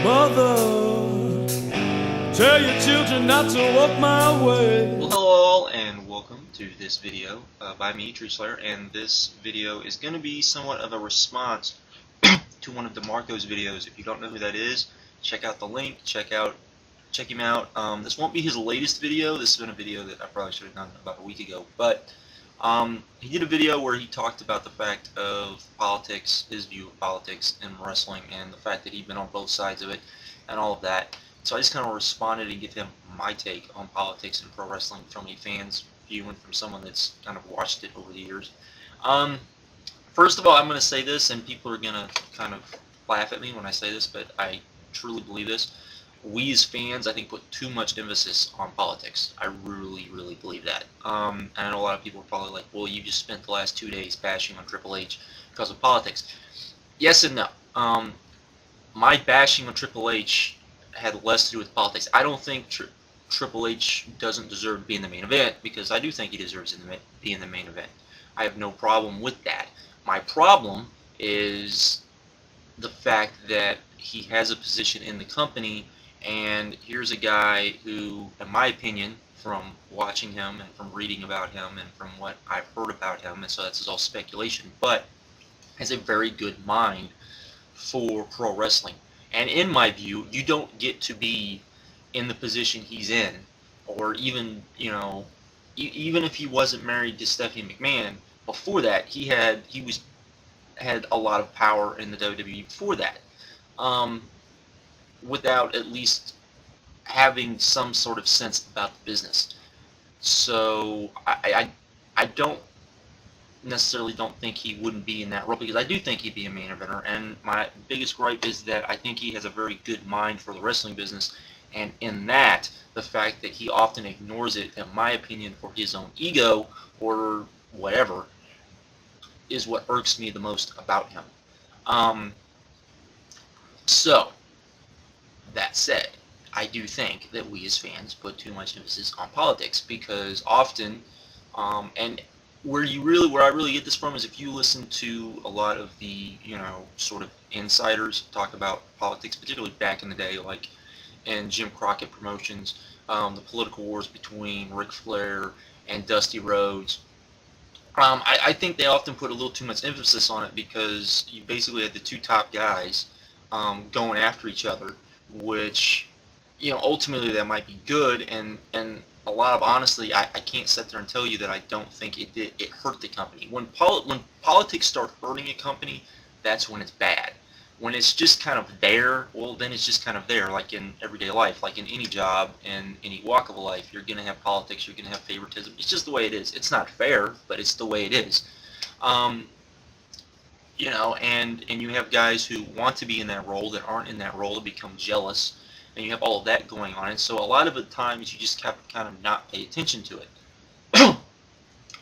Mother, tell your children not to walk my way. Well, hello all, and welcome to this video by me, Truthslayer, and this video is going to be somewhat of a response to one of DeMarco's videos. If you don't know who that is, check out the link, check him out. This won't be his latest video. This has been a video that I probably should have done about a week ago, but he did a video where he talked about the fact of politics, his view of politics and wrestling, and the fact that he'd been on both sides of it and all of that. So I just kind of responded and give him my take on politics and pro wrestling from a fan's view and from someone that's kind of watched it over the years. First of all, I'm going to say this, and people are going to kind of laugh at me when I say this, but I truly believe this. We as fans, I think, put too much emphasis on politics. I really, really believe that. And I know a lot of people are probably like, well, you just spent the last 2 days bashing on Triple H because of politics. Yes and no. My bashing on Triple H had less to do with politics. I don't think Triple H doesn't deserve to be in the main event, because I do think he deserves to be in the main event. I have no problem with that. My problem is the fact that he has a position in the company, and here's a guy who, in my opinion, from watching him and from reading about him and from what I've heard about him, and so that's all speculation, but has a very good mind for pro wrestling. And in my view, you don't get to be in the position he's in, or even, even if he wasn't married to Stephanie McMahon, before that, he had a lot of power in the WWE before that, without at least having some sort of sense about the business. So I necessarily don't think he wouldn't be in that role, because I do think he'd be a main eventer, and my biggest gripe is that I think he has a very good mind for the wrestling business, and in that, the fact that he often ignores it, in my opinion, for his own ego or whatever, is what irks me the most about him. So, that said, I do think that we as fans put too much emphasis on politics, because often, and where I really get this from is if you listen to a lot of the, sort of insiders talk about politics, particularly back in the day, like in Jim Crockett Promotions, the political wars between Ric Flair and Dusty Rhodes. I think they often put a little too much emphasis on it, because you basically had the two top guys going after each other, which, ultimately that might be good, and a lot of, honestly, I can't sit there and tell you that I don't think it hurt the company. When politics start hurting a company, that's when it's bad. When it's just kind of there, well, then it's just kind of there, like in everyday life, like in any job, in any walk of life, you're going to have politics, you're going to have favoritism. It's just the way it is. It's not fair, but it's the way it is. And you have guys who want to be in that role that aren't in that role, to become jealous, and you have all of that going on. And so a lot of the times you just have to kind of not pay attention to it.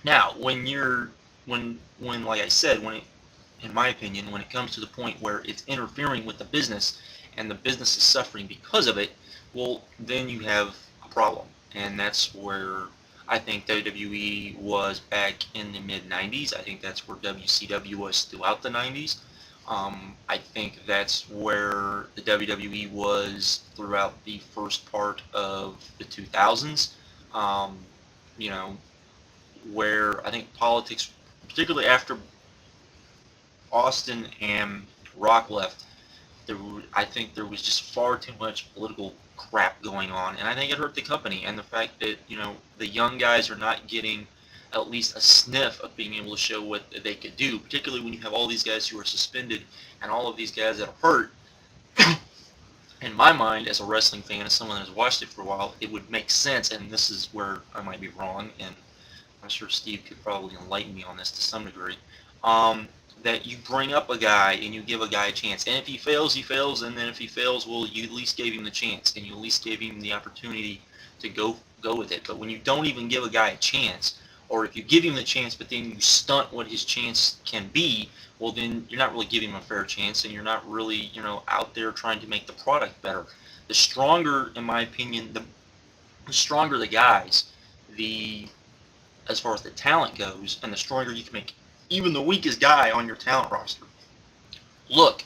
Now, when like I said, in my opinion, when it comes to the point where it's interfering with the business and the business is suffering because of it, well, then you have a problem. And that's where I think WWE was back in the mid-90s. I think that's where WCW was throughout the 90s. I think that's where the WWE was throughout the first part of the 2000s. Where I think politics, particularly after Austin and Rock left, I think there was just far too much political crap going on, and I think it hurt the company. And the fact that the young guys are not getting at least a sniff of being able to show what they could do, particularly when you have all these guys who are suspended and all of these guys that are hurt. In my mind, as a wrestling fan, as someone that has watched it for a while, it would make sense, and this is where I might be wrong, and I'm sure Steve could probably enlighten me on this to some degree, that you bring up a guy and you give a guy a chance, and if he fails, he fails, and then if he fails, well, you at least gave him the chance, and you at least gave him the opportunity to go with it. But when you don't even give a guy a chance, or if you give him the chance but then you stunt what his chance can be, well, then you're not really giving him a fair chance, and you're not really, out there trying to make the product better. The stronger, in my opinion, the stronger the guys, as far as the talent goes, and the stronger you can make even the weakest guy on your talent roster look,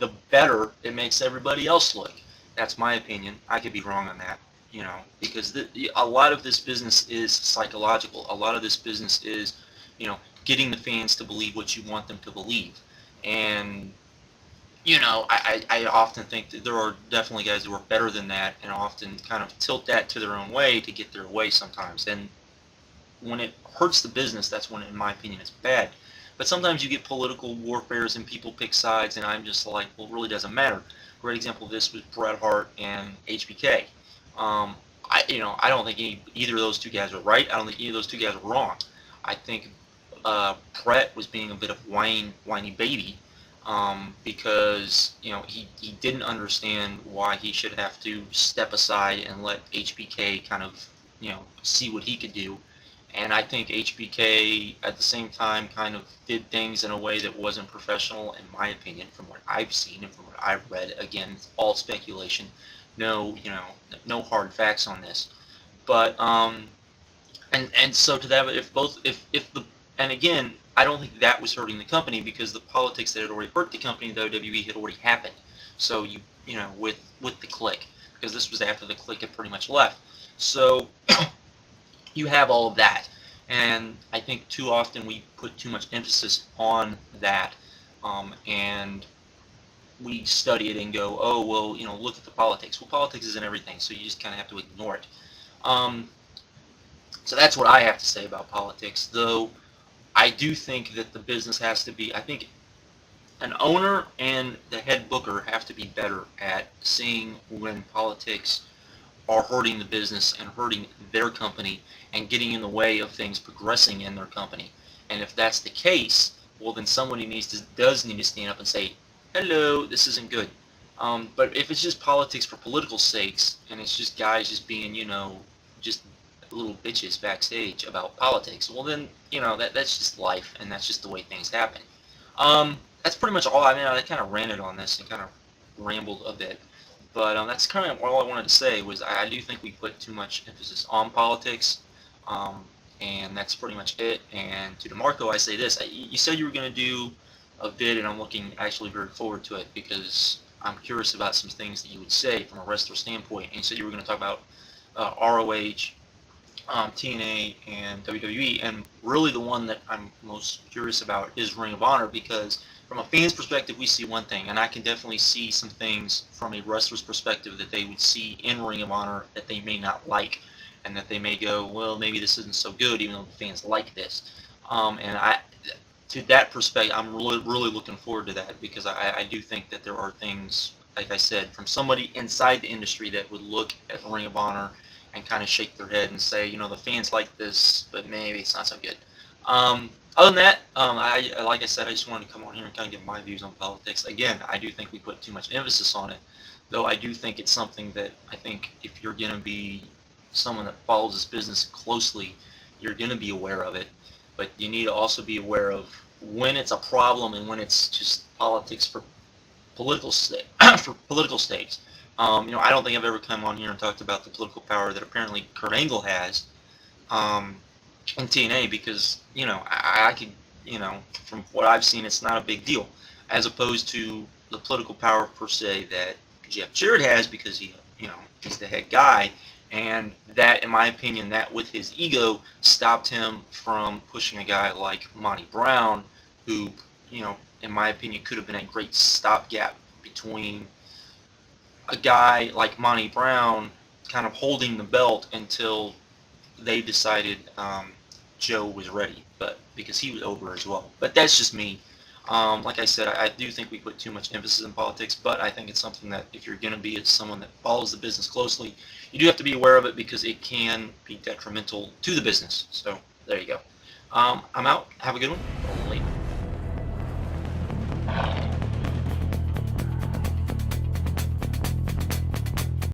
the better it makes everybody else look. That's my opinion. I could be wrong on that, because a lot of this business is psychological. A lot of this business is, getting the fans to believe what you want them to believe. And, I often think that there are definitely guys who are better than that and often kind of tilt that to their own way to get their way sometimes. And when it hurts the business, that's when, in my opinion, it's bad. But sometimes you get political warfares and people pick sides, and I'm just like, well, it really doesn't matter. A great example of this was Bret Hart and HBK. I don't think either of those two guys are right. I don't think either of those two guys are wrong. I think Bret was being a bit of whiny baby, because he didn't understand why he should have to step aside and let HBK kind of see what he could do. And I think HBK at the same time kind of did things in a way that wasn't professional, in my opinion, from what I've seen and from what I've read. Again, it's all speculation. No, no hard facts on this. But and so to that, if the and again, I don't think that was hurting the company because the politics that had already hurt the company, the WWE, had already happened. So with the Click, because this was after the Click had pretty much left. So you have all of that, and I think too often we put too much emphasis on that, and we study it and go, oh well, look at the politics. Well, politics isn't everything, so you just kind of have to ignore it. So that's what I have to say about politics, though I do think that the business has to be, I think an owner and the head booker have to be better at seeing when politics are hurting the business and hurting their company and getting in the way of things progressing in their company. And if that's the case, well then somebody does need to stand up and say, hello, this isn't good. But if it's just politics for political sakes, and it's just guys just being, just little bitches backstage about politics, well then, that's just life, and that's just the way things happen. That's pretty much all. I mean, I kind of ranted on this and kind of rambled a bit. But that's kind of all I wanted to say was I do think we put too much emphasis on politics, and that's pretty much it. And to DeMarco, I say this. You said you were going to do a vid, and I'm looking actually very forward to it because I'm curious about some things that you would say from a wrestler standpoint. And you said you were going to talk about ROH, TNA, and WWE. And really the one that I'm most curious about is Ring of Honor, because from a fan's perspective, we see one thing, and I can definitely see some things from a wrestler's perspective that they would see in Ring of Honor that they may not like, and that they may go, well, maybe this isn't so good, even though the fans like this. To that perspective, I'm really looking forward to that, because I do think that there are things, like I said, from somebody inside the industry that would look at Ring of Honor and kind of shake their head and say, the fans like this, but maybe it's not so good. Other than that, like I said, I just wanted to come on here and kind of give my views on politics. Again, I do think we put too much emphasis on it, though I do think it's something that I think if you're going to be someone that follows this business closely, you're going to be aware of it. But you need to also be aware of when it's a problem and when it's just politics for political for political stakes. I don't think I've ever come on here and talked about the political power that apparently Kurt Angle has. In TNA, because I could, from what I've seen, it's not a big deal, as opposed to the political power per se that Jeff Jarrett has, because he's the head guy, and that, in my opinion, that with his ego stopped him from pushing a guy like Monty Brown, who in my opinion could have been a great stopgap between a guy like Monty Brown kind of holding the belt until they decided Joe was ready, but because he was over as well. But that's just me. Like I said, I do think we put too much emphasis in politics, but I think it's something that if you're going to be someone that follows the business closely, you do have to be aware of it, because it can be detrimental to the business. So there you go. I'm out. Have a good one. Later.